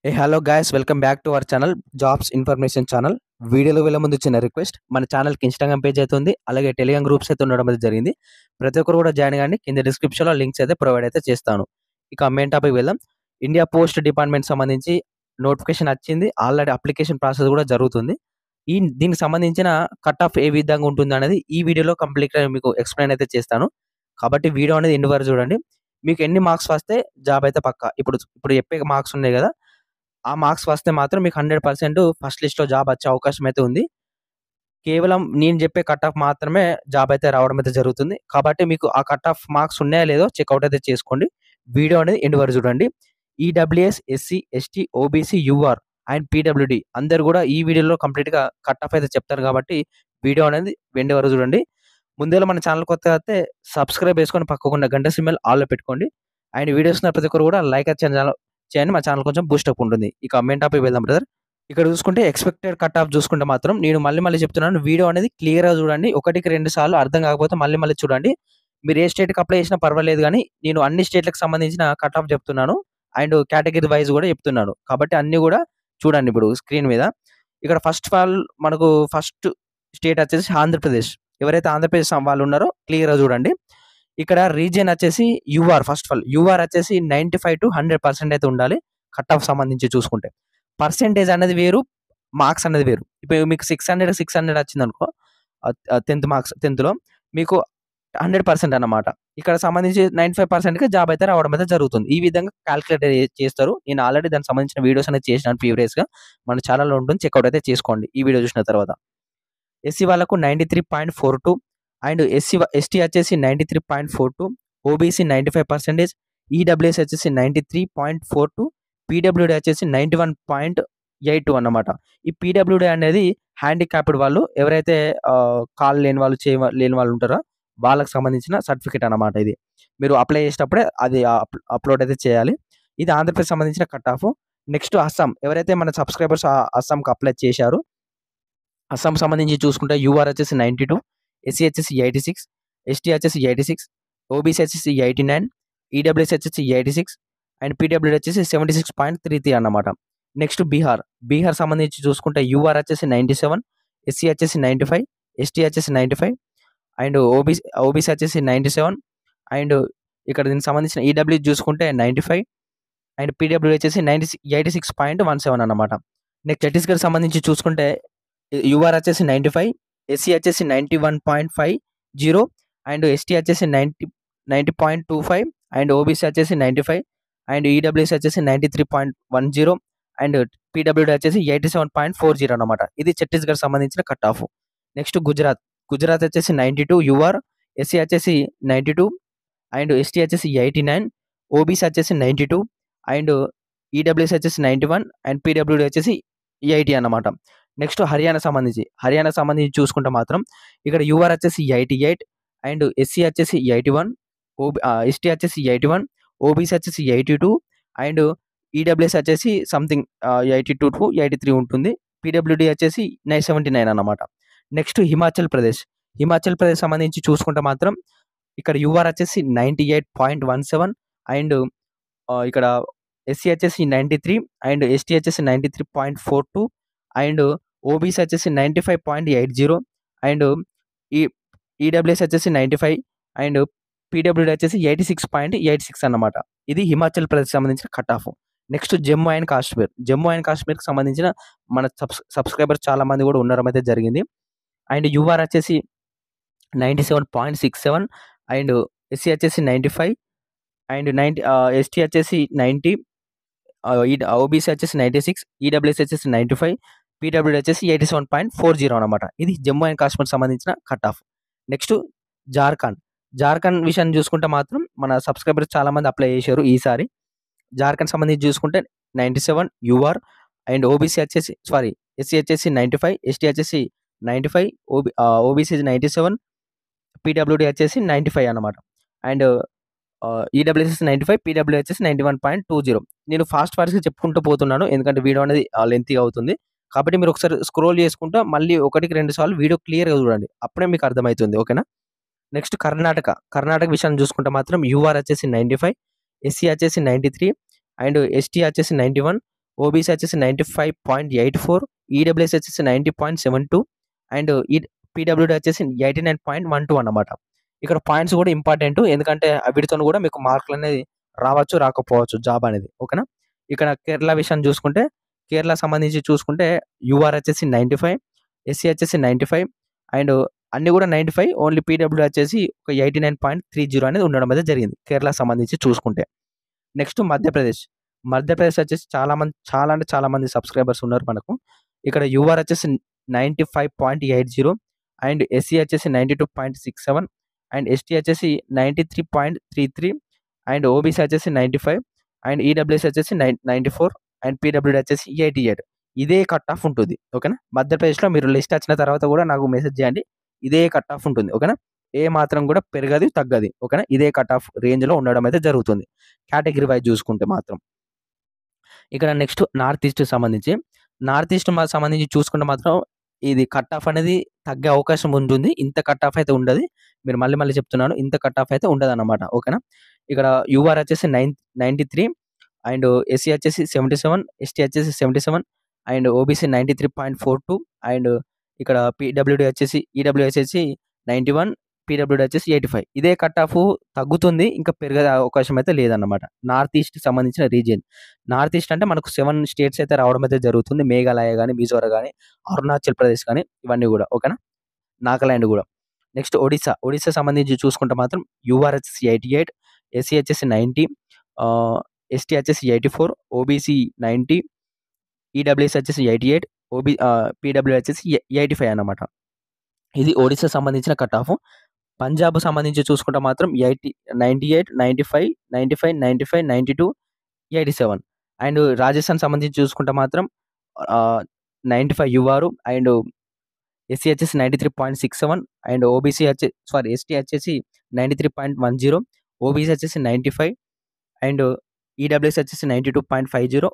Hello guys, welcome back to our channel jobs information channel. వీడియోలో వెళ్ళే ముందు చిన్న రిక్వెస్ట్, మన ఛానల్కి ఇన్స్టాగ్రామ్ పేజ్ అయితే ఉంది, అలాగే టెలిగ్రామ్ గ్రూప్స్ అయితే ఉండడం అయితే జరిగింది. ప్రతి ఒక్కరు కూడా జాయిన్ కానీ కింద డిస్క్రిప్షన్లో లింక్స్ అయితే ప్రొవైడ్ అయితే చేస్తాను. ఇక మెయిన్ టాపిక్ వెళ్దాం. ఇండియా పోస్ట్ డిపార్ట్మెంట్ సంబంధించి నోటిఫికేషన్ వచ్చింది, ఆల్రెడీ అప్లికేషన్ ప్రాసెస్ కూడా జరుగుతుంది. దీనికి సంబంధించిన కట్ ఆఫ్ ఏ విధంగా ఉంటుంది అనేది ఈ వీడియోలో కంప్లీట్గా మీకు ఎక్స్ప్లెయిన్ అయితే చేస్తాను. కాబట్టి వీడియో అనేది ఎండ్ వరకు చూడండి. మీకు ఎన్ని మార్క్స్ వస్తే జాబ్ అయితే పక్కా. ఇప్పుడు ఇప్పుడు చెప్పే మార్క్స్ ఉన్నాయి కదా, ఆ మార్క్స్ వస్తే మాత్రం మీకు 100% ఫస్ట్ లిస్ట్‌లో జాబ్ వచ్చే అవకాశం అయితే ఉంది. కేవలం నేను చెప్పే కట్ ఆఫ్ మాత్రమే జాబ్ అయితే రావడం అయితే జరుగుతుంది. కాబట్టి మీకు ఆ కట్ ఆఫ్ మార్క్స్ ఉన్నాయో లేదో చెక్‌ఔట్ అయితే చేసుకోండి. వీడియో అనేది ఎండ్ వరకు చూడండి. EWS, SC, ST, OBC, UR and PWD అందరూ కూడా ఈ వీడియోలో కంప్లీట్‌గా కట్ ఆఫ్ అయితే చెప్తాను కాబట్టి వీడియో అనేది ఎండ్ వరకు చూడండి. ముందుగా మన ఛానల్ కొత్తగా అయితే సబ్స్క్రైబ్ చేసుకొని పక్కకున్న గంట సింబల్ ఆల్‌లో పెట్టుకోండి. అండ్ వీడియోస్ ఉన్న ప్రతి ఒక్కరు కూడా లైక్ చేయండి. మా ఛానల్ కొంచెం బూస్టప్ ఉంటుంది. ఇక మెయిన్ టాపిక్ వెళ్దాం బ్రదర్. ఇక్కడ చూసుకుంటే ఎక్స్‌పెక్టెడ్ కట్ ఆఫ్ చూసుకుంటే మాత్రం నేను మళ్ళీ చెప్తున్నాను. వీడియో అనేది క్లియర్‌గా చూడండి. ఒకటికి 2 సార్లు అర్థం కాకపోతే మళ్ళీ చూడండి. మీరు ఏ స్టేట్‌కి అప్లై చేసినా పర్వాలేదు గానీ, నేను అన్ని స్టేట్‌లకు సంబంధించిన కట్ ఆఫ్ చెప్తున్నాను. అండ్ కేటగిరీ వైస్ కూడా చెప్తున్నాను. కాబట్టి అన్నీ కూడా చూడండి ఇప్పుడు స్క్రీన్ మీద. ఇక్కడ ఫస్ట్ ఆఫ్ ఆల్ మనకు ఫస్ట్ స్టేట్ వచ్చేసి ఆంధ్రప్రదేశ్. ఎవరైతే ఆంధ్రప్రదేశ్ వాళ్ళు ఉన్నారో క్లియర్‌గా చూడండి. ఇక్కడ రీజియన్ వచ్చేసి UR. First of all UR వచ్చేసి 95-100% అయితే ఉండాలి. కట్ ఆఫ్ సంబంధించి చూసుకుంటే. పర్సెంటేజ్ అనేది వేరు, మార్క్స్ అనేది వేరు. ఇప్పుడు మీకు 600 వచ్చిందనుకో, 10th మార్క్స్ 10థ్‌లో మీకు 100% అన్నమాట. ఇక్కడ సంబంధించి 95%కి జాబ్ అయితే రావడం అయితే జరుగుతుంది. ఈ విధంగా కాలిక్యులేట్ చేస్తారు. నేను ఆల్రెడీ దానికి సంబంధించిన వీడియోస్ అనేది చేసినాను ప్రీవియస్‌గా. మన ఛానెల్‌లో ఉంటుంది, చెక్‌ఔట్ అయితే చేసుకోండి ఈ వీడియో చూసిన తర్వాత. ఎస్సీ వాళ్ళకు 93.42 అండ్ ఎస్టీ వచ్చేసి 93.42, ఓబీసీ 95%, ఈడబ్ల్యూఎస్ వచ్చేసి 93.42, పీడబ్ల్యూడీ వచ్చేసి 91.82 అన్నమాట. ఈ పీడబ్ల్యూడీ అనేది హ్యాండిక్యాప్డ్ వాళ్ళు, ఎవరైతే కాళ్ళు లేని వాళ్ళు, లేని వాళ్ళు ఉంటారో వాళ్ళకి సంబంధించిన సర్టిఫికేట్ అన్నమాట ఇది. మీరు అప్లై చేసేటప్పుడే అది అప్లోడ్ అయితే చేయాలి. ఇది ఆంధ్రప్రదేశ్ సంబంధించిన కట్ ఆఫ్. నెక్స్ట్ అస్సాం. ఎవరైతే మన సబ్స్క్రైబర్స్ అస్సాంకి అప్లై చేశారో, అస్సాం సంబంధించి చూసుకుంటే యూఆర్ వచ్చేసి 92, ఎస్సీ వచ్చేసి 86, ఎస్టీ వచ్చేసి 86, ఓబీసీ వచ్చేసి 89, ఈడబ్ల్యూఎస్ వచ్చేసి 86 అండ్ పీడబ్ల్యూడీ వచ్చేసి 76.33 అన్నమాట. నెక్స్ట్ బీహార్. బీహార్ సంబంధించి చూసుకుంటే యూఆర్ వచ్చేసి 97, ఎస్సీ వచ్చేసి 95, ఎస్టీ వచ్చేసి 95 అండ్ ఓబీసీ వచ్చేసి 97 అండ్ ఇక్కడ దీనికి సంబంధించిన ఈడబ్ల్యూ చూసుకుంటే 95 అండ్ పీడబ్ల్యూడీ వచ్చేసి 86.17 అన్నమాట. నెక్స్ట్ ఛత్తీస్గఢ్ సంబంధించి చూసుకుంటే యూఆర్ వచ్చేసి 95, ఎస్సీ వచ్చేసి 91.50 అండ్ ఎస్టీ వచ్చేసి 90.25 అండ్ ఓబీసీ వచ్చేసి 95 అండ్ ఈడబ్ల్యూఎస్ వచ్చేసి 93.10 అండ్ పీడబ్ల్యూడీ వచ్చేసి 87.40 అన్నమాట. ఇది ఛత్తీస్గఢ్ సంబంధించిన cut off. Next Gujarat. Gujarat వచ్చేసి 92 యూఆర్, ఎస్సీ వచ్చేసి 92 అండ్ ఎస్టీ వచ్చేసి 89, ఓబీసీ వచ్చేసి 92 అండ్ ఈడబ్ల్యూఎస్ వచ్చేసి 91 అండ్ పీడబ్ల్యూడీ వచ్చేసి 80 అన్నమాట. నెక్స్ట్ హర్యానా సంబంధించి చూసుకుంటే మాత్రం ఇక్కడ యూఆర్ వచ్చేసి 88 అండ్ ఎస్సీ వచ్చేసి 81, ఎస్టీ వచ్చేసి 81, ఓబీసీ వచ్చేసి 82 అండ్ ఈడబ్ల్యూఎస్ వచ్చేసి సంథింగ్ 82-83 ఉంటుంది. పీడబ్ల్యూడీ వచ్చేసి 79 అన్నమాట. నెక్స్ట్ హిమాచల్ ప్రదేశ్ సంబంధించి చూసుకుంటే మాత్రం ఇక్కడ యూఆర్ వచ్చేసి 98.17 అండ్ ఇక్కడ ఎస్సీ వచ్చేసి 93 అండ్ ఎస్టీ వచ్చేసి 93.42 అండ్ ఓబీసీ వచ్చేసి 95.80 అండ్ ఈ ఈడబ్ల్యూఎస్ వచ్చేసి 95 అండ్ పీడబ్ల్యూడీ వచ్చేసి 86.86 అన్నమాట. ఇది హిమాచల్ ప్రదేశ్ సంబంధించిన cut off. Next Jammu and కాశ్మీర్కి సంబంధించిన మన సబ్స్క్రైబర్స్ చాలా మంది కూడా ఉండడం అయితే జరిగింది. అండ్ యూఆర్ వచ్చేసి 97.67 అండ్ ఎస్సీ వచ్చేసి 95 అండ్ ఎస్టీ వచ్చేసి 90, ఓబీసీ వచ్చేసి 96, ఈడబ్ల్యూఎస్ వచ్చేసి 95, పీడబ్ల్యూడీ వచ్చేసి 87.40 అన్నమాట. ఇది జమ్మూ అండ్ కాశ్మీర్ సంబంధించిన కట్ ఆఫ్. నెక్స్ట్ జార్ఖండ్ విషయాన్ని చూసుకుంటే మాత్రం మన సబ్స్క్రైబర్స్ చాలా మంది అప్లై చేశారు ఈసారి. జార్ఖండ్ సంబంధించి చూసుకుంటే 97 యూఆర్ అండ్ ఎస్సీ వచ్చేసి 95, ఎస్టీ వచ్చేసి 95, ఓబీసీ 97, పీడబ్ల్యూడీ వచ్చేసి 95 అన్నమాట. అండ్ ఈడబ్ల్యూఎస్ 95, పీడబ్ల్యూ వచ్చేసి 91.20. నేను ఫాస్ట్‌గా చెప్పుకుంటూ పోతున్నాను, ఎందుకంటే వీడియో అనేది లెంతీగా అవుతుంది. కాబట్టి మీరు ఒకసారి స్క్రోల్ చేసుకుంటా మళ్ళీ 1-2 సార్లు వీడియో క్లియర్‌గా చూడండి. అప్పుడే మీకు అర్థమవుతుంది. ఓకేనా? నెక్స్ట్ కర్ణాటక విషయాన్ని చూసుకుంటే మాత్రం యూఆర్ వచ్చేసి 95, ఎస్సీ వచ్చేసి 93 అండ్ ఎస్టీ వచ్చేసి 91, ఓబీసీ వచ్చేసి 95.84, ఈడబ్ల్యూఎస్ వచ్చేసి 90.72 అండ్ పీడబ్ల్యూడీ వచ్చేసి 89.12 అన్నమాట. ఇక్కడ పాయింట్స్ కూడా ఇంపార్టెంట్. ఎందుకంటే వీటితోని కూడా మీకు మార్కులు అనేది రావచ్చు, రాకపోవచ్చు జాబ్ అనేది. ఓకేనా. ఇక్కడ కేరళ విషయం చూసుకుంటే, కేరళ సంబంధించి చూసుకుంటే యూఆర్ వచ్చేసి 95, ఎస్సీ వచ్చేసి 95 అండ్ అన్ని కూడా 95. ఓన్లీ పీడబ్ల్యూడీ వచ్చేసి ఒక 89.30 అనేది ఉండడం అయితే జరిగింది కేరళ సంబంధించి చూసుకుంటే. నెక్స్ట్ మధ్యప్రదేశ్. మధ్యప్రదేశ్ వచ్చేసి చాలా అంటే చాలా మంది సబ్స్క్రైబర్స్ ఉన్నారు మనకు. ఇక్కడ యూఆర్ వచ్చేసి 95.80 అండ్ ఎస్సీ వచ్చేసి 92.67 అండ్ ఎస్టీ వచ్చేసి 93.33 అండ్ ఓబీసీ వచ్చేసి 95 అండ్ ఈడబ్ల్యూఎస్ వచ్చేసి 94 అండ్ పీడబ్ల్యూడీ వచ్చేసి 88. ఇదే కట్ ఆఫ్ ఉంటుంది. ఓకేనా. మధ్యప్రదేశ్లో మీరు లిస్ట్ వచ్చిన తర్వాత కూడా నాకు మెసేజ్ చేయండి. ఇదే కట్ ఆఫ్ ఉంటుంది. ఓకేనా. ఏ మాత్రం కూడా పెరగది, తగ్గది. ఓకేనా. ఇదే కట్ ఆఫ్ రేంజ్లో ఉండడం అయితే జరుగుతుంది కేటగిరీ వైజ్ చూసుకుంటే మాత్రం. ఇక్కడ నెక్స్ట్ నార్త్ ఈస్ట్ సంబంధించి, నార్త్ ఈస్ట్ సంబంధించి చూసుకుంటే మాత్రం ఇది కట్ ఆఫ్ అనేది తగ్గే అవకాశం ఉంటుంది. ఇంత కట్ ఆఫ్ అయితే ఉండదు. మీరు మళ్ళీ చెప్తున్నాను, ఇంత కట్ ఆఫ్ అయితే ఉండదన్నమాట. ఓకేనా. ఇక్కడ యూఆర్ వచ్చేసి 93 అండ్ ఎస్సీ వచ్చేసి 77, ఎస్టీ వచ్చేసి 77 అండ్ ఓబీసీ 93.42 అండ్ ఇక్కడ పీడబ్ల్యూడీ వచ్చేసి ఈడబ్ల్యూఎస్ వచ్చేసి 91, పీడబ్ల్యూడీ వచ్చేసి 85. ఇదే కట్ ఆఫ్ తగ్గుతుంది, ఇంకా పెరిగే అవకాశం అయితే లేదన్నమాట నార్త్ ఈస్ట్ సంబంధించిన రీజియన్. నార్త్ ఈస్ట్ అంటే మనకు 7 స్టేట్స్ అయితే రావడం అయితే జరుగుతుంది. మేఘాలయ కానీ, మిజోరం కానీ, అరుణాచల్ ప్రదేశ్ కానీ, ఇవన్నీ కూడా. ఓకేనా. నాగాలాండ్ కూడా. నెక్స్ట్ ఒడిశా సంబంధించి చూసుకుంటే మాత్రం యూఆర్ వచ్చేసి 88, ఎస్సీ వచ్చేసి 90, ఎస్టీ వచ్చేసి 84, ఓబీసీ 90, ఈడబ్ల్యూఎస్ వచ్చేసి 88, పీడబ్ల్యూ వచ్చేసి 85 అన్నమాట. ఇది ఒడిశా సంబంధించిన కట్ ఆఫ్. పంజాబ్ సంబంధించి చూసుకుంటే మాత్రం 98, 95, 95, 95, 92, 87 అండ్ రాజస్థాన్ సంబంధించి చూసుకుంటే మాత్రం 95 యూఆర్ అండ్ ఎస్సీ వచ్చేసి 93.67 అండ్ ఓబీసీ ఎస్టీ వచ్చేసి 93.10, ఓబీసీ వచ్చేసి 95 అండ్ ఈడబ్ల్యూఎస్ వచ్చేసి 92.50,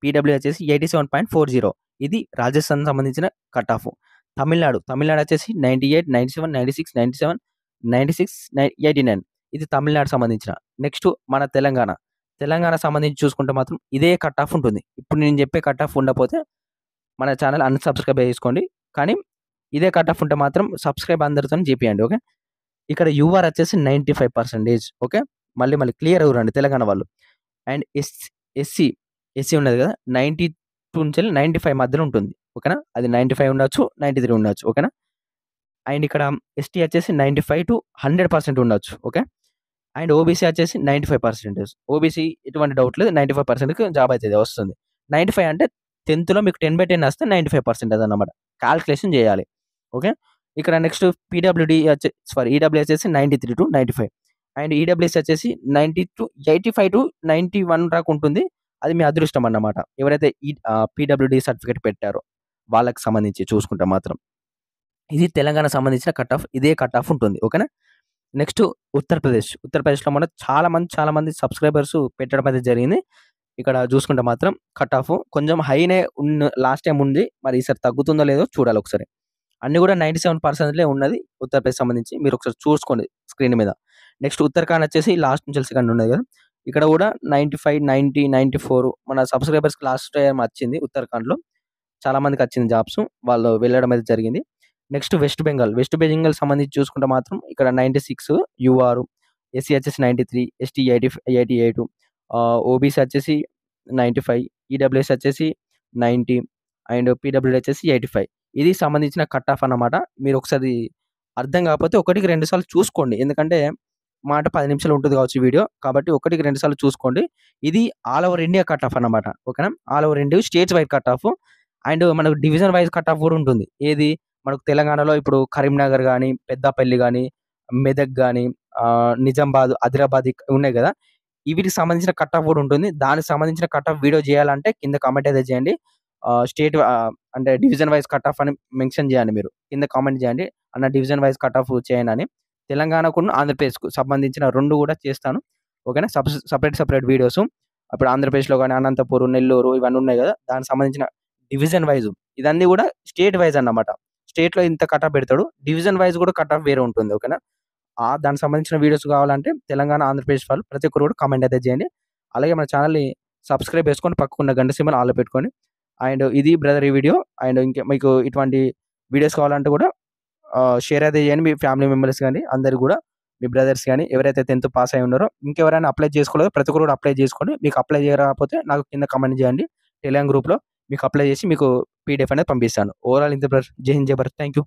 పీడబ్ల్యూ వచ్చేసి 87.40. ఇది రాజస్థాన్ సంబంధించిన కట్ ఆఫ్. తమిళనాడు వచ్చేసి 98, 97, 96, 97, 96, 89. ఇది తమిళనాడు సంబంధించిన. నెక్స్ట్ మన తెలంగాణ సంబంధించి చూసుకుంటే మాత్రం ఇదే కట్ ఆఫ్ ఉంటుంది. ఇప్పుడు నేను చెప్పే కట్ ఆఫ్ ఉండకపోతే మన ఛానల్ అన్సబ్స్క్రైబ్ చేసుకోండి. కానీ ఇదే కట్ ఆఫ్ ఉంటే మాత్రం సబ్స్క్రైబ్ అందరితో చేపియండి. ఓకే. ఇక్కడ యూఆర్ వచ్చేసి 95%. ఓకే. మళ్ళీ క్లియర్ అవ్వరండి తెలంగాణ వాళ్ళు. అండ్ ఎస్సీ ఉన్నది కదా, 92 నుంచి 95 మధ్యలో ఉంటుంది. ఓకేనా. అది 95 ఉండొచ్చు, 93 ఉండొచ్చు. ఓకేనా. అండ్ ఇక్కడ ఎస్టీ వచ్చేసి 95 to 100% ఉండొచ్చు. ఓకే. అండ్ ఓబీసీ వచ్చేసి 95%. ఓబీసీ ఎటువంటి డౌట్ లేదు, 95%కి జాబ్ అయితే వస్తుంది. 95 అంటే 10th మీకు 10/10 వస్తే 95% అదన్నమాట. క్యాల్కులేషన్ చేయాలి. ఓకే. ఇక్కడ నెక్స్ట్ ఈడబ్ల్యూఎస్ వచ్చేసి 93 to 95 అండ్ ఈడబ్ల్యూఎస్ వచ్చేసి 85 to 91 దాకా ఉంటుంది. అది మీ అదృష్టం అన్నమాట. ఎవరైతే పీడబ్ల్యూడీ సర్టిఫికేట్ పెట్టారో వాళ్ళకి సంబంధించి చూసుకుంటే మాత్రం. ఇది తెలంగాణ సంబంధించిన కట్ ఆఫ్. ఇదే కట్ ఆఫ్ ఉంటుంది. ఓకేనా. నెక్స్ట్ ఉత్తరప్రదేశ్లో మన చాలా మంది సబ్స్క్రైబర్స్ పెట్టడం అయితే జరిగింది. ఇక్కడ చూసుకుంటే మాత్రం కట్ ఆఫ్ కొంచెం హైనే లాస్ట్ టైం ఉంది. మరి ఈసారి తగ్గుతుందో లేదో చూడాలి ఒకసారి. అన్ని కూడా 97% ఉన్నది ఉత్తరప్రదేశ్ సంబంధించి. మీరు ఒకసారి చూసుకోండి స్క్రీన్ మీద. నెక్స్ట్ ఉత్తరాఖండ్ వచ్చేసి లాస్ట్ నుంచి సెకండ్ ఉన్నది కదా. ఇక్కడ కూడా 95, 90, 94 మన సబ్స్క్రైబర్స్కి లాస్ట్ టైం వచ్చింది. ఉత్తరాఖండ్లో చాలా మందికి వచ్చింది జాబ్స్. వాళ్ళు వెళ్ళడం అయితే జరిగింది. నెక్స్ట్ వెస్ట్ బెంగాల్ సంబంధించి చూసుకుంటే మాత్రం ఇక్కడ 96 యూఆర్, ఎస్సీ వచ్చేసి 93, ఎస్టీ 88, ఓబీసీ వచ్చేసి 95, ఈడబ్ల్యూఎస్ వచ్చేసి 90 అండ్ పీడబ్ల్యూడీ వచ్చేసి 85. ఇది సంబంధించిన కట్ ఆఫ్ అన్నమాట. మీరు ఒకసారి అర్థం కాకపోతే 1కి 2 సార్లు చూసుకోండి. ఎందుకంటే మాట 10 నిమిషాలు ఉంటుంది కావచ్చు వీడియో. కాబట్టి 1కి 2 సార్లు చూసుకోండి. ఇది all over India cut off అన్నమాట. ఓకేనా. All over India states wide cut off and మనకు డివిజన్ వైజ్ కట్ ఆఫ్ కూడా ఉంటుంది. ఏది మనకు తెలంగాణలో ఇప్పుడు కరీంనగర్ కానీ, పెద్దపల్లి కానీ, మెదక్ కానీ, నిజామాబాద్, ఆదిలాబాద్ ఉన్నాయి కదా. వీటికి సంబంధించిన కట్ ఆఫ్ కూడా ఉంటుంది. దానికి సంబంధించిన కట్ ఆఫ్ వీడియో చేయాలంటే కింద కామెంట్ అయితే చేయండి. స్టేట్ అంటే డివిజన్ వైజ్ కట్ ఆఫ్ అని మెన్షన్ చేయండి. మీరు కింద కామెంట్ చేయండి అన్న డివిజన్ వైజ్ కట్ ఆఫ్ చేయండి అని. తెలంగాణకు ఆంధ్రప్రదేశ్కు సంబంధించిన 2 కూడా చేస్తాను. ఓకేనా. Separate videos. అప్పుడు ఆంధ్రప్రదేశ్లో కానీ అనంతపూర్, నెల్లూరు ఇవన్నీ ఉన్నాయి కదా, దానికి సంబంధించిన డివిజన్ వైజ్ ఇదన్నీ కూడా స్టేట్ వైజ్ అన్నమాట. స్టేట్లో ఇంత కట్ ఆఫ్ పెడతాడు, డివిజన్ వైజ్ కూడా కట్ ఆఫ్ వేరే ఉంటుంది. ఓకేనా. దానికి సంబంధించిన వీడియోస్ కావాలంటే తెలంగాణ, ఆంధ్రప్రదేశ్ వాళ్ళు ప్రతి ఒక్కరు కూడా కామెంట్ అయితే చేయండి. అలాగే మన ఛానల్ని సబ్స్క్రైబ్ చేసుకొని పక్కకున్న గంట సింబల్ ఆన్‌లో పెట్టుకోండి. అండ్ ఇది బ్రదర్ ఈ వీడియో. అండ్ ఇంకా మీకు ఇటువంటి వీడియోస్ కావాలంటే కూడా షేర్ అయితే చేయండి మీ ఫ్యామిలీ మెంబర్స్ గాని, అందరికి గూడా మీ బ్రదర్స్ గాని ఎవరైతే 10థ్ పాస్ అయ్యి ఉన్నారో, ఇంకెవరైనా అప్లై చేసుకోలేదో ప్రతి ఒక్కరు కూడా అప్లై చేసుకోండి. మీకు అప్లై చేయరాకపోతే నాకు కింద కామెంట్ చేయండి. టెలిగ్రామ్ గ్రూప్‌లో మీకు అప్లై చేసి మీకు పీడీఎఫ్ అనేది పంపిస్తాను. ఓవరాల్ ఇంతే బ్రదర్. జై హింద్, జై భారత్. Thank you.